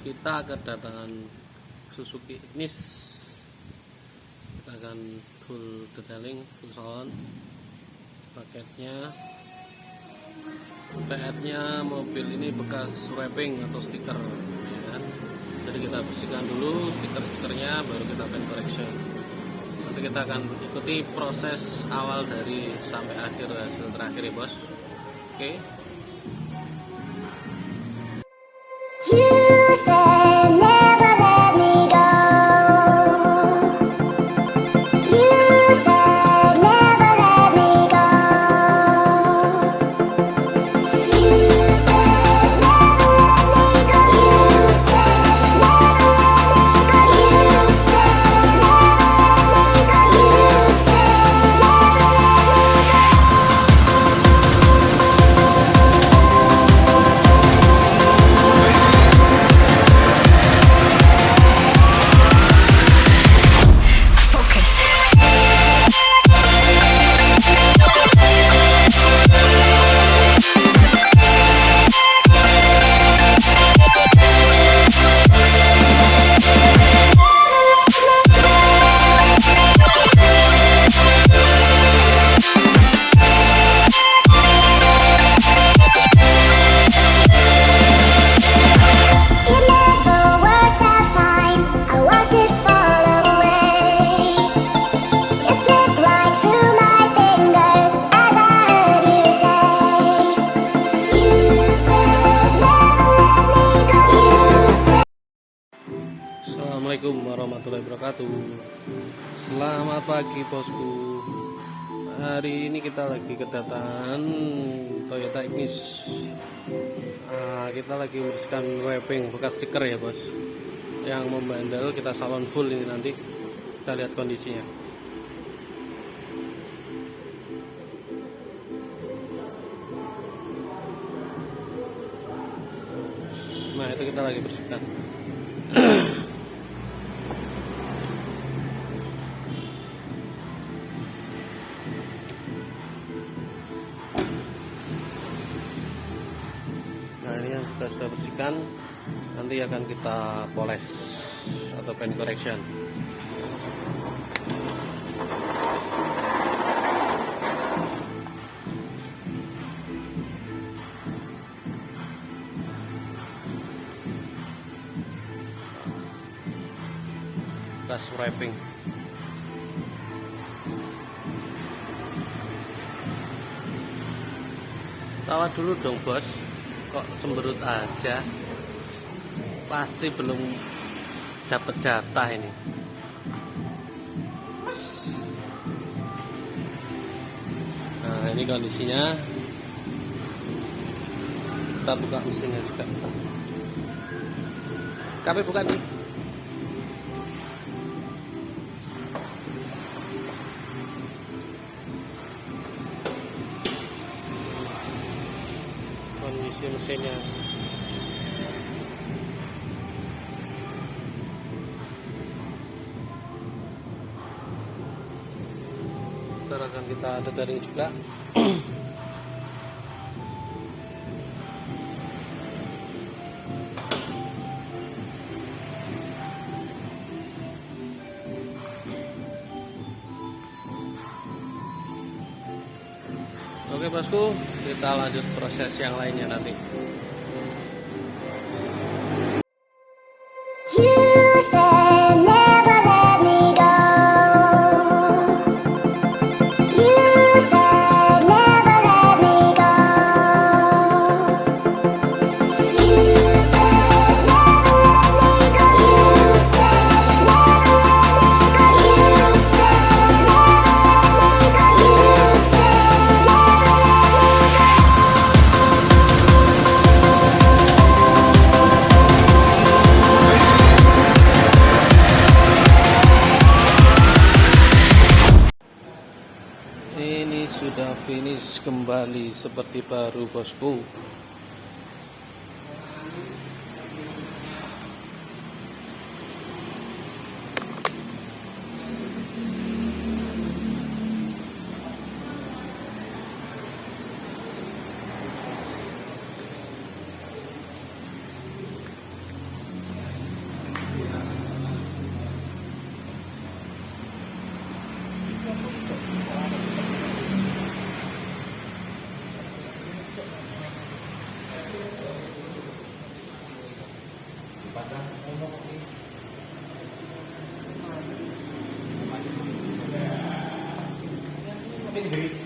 kita kedatangan Suzuki ignis. Kita akan full detailing, full sound paketnya. PR-nya mobil ini bekas wrapping atau stiker, ya kan? Jadi kita bersihkan dulu stiker-stikernya, baru kita paint correction. Nanti kita akan ikuti proses awal dari sampai akhir, hasil terakhir ya bos. Oke. Assalamualaikum warahmatullahi wabarakatuh. Selamat pagi bosku. Hari ini kita lagi kedatangan Toyota ignis. Kita lagi membersihkan wrapping bekas stiker ya bos, yang membandel. Kita salon full ini, nanti kita lihat kondisinya. Nah itu kita lagi bersihkan. Nah ini yang sudah bersihkan, nanti akan kita poles atau paint correction. Bekas wrapping. Tawa dulu dong bos, kok cemberut aja, pasti belum dapat jatah ini. Nah ini kondisinya, kita buka mesinnya juga. Kami buka nih. Kondisi mesinnya. Ntar akan kita detailing juga. Oke bosku, kita lanjut proses yang lainnya nanti. Ini sudah finish kembali seperti baru bosku. Pasang mungkin diberi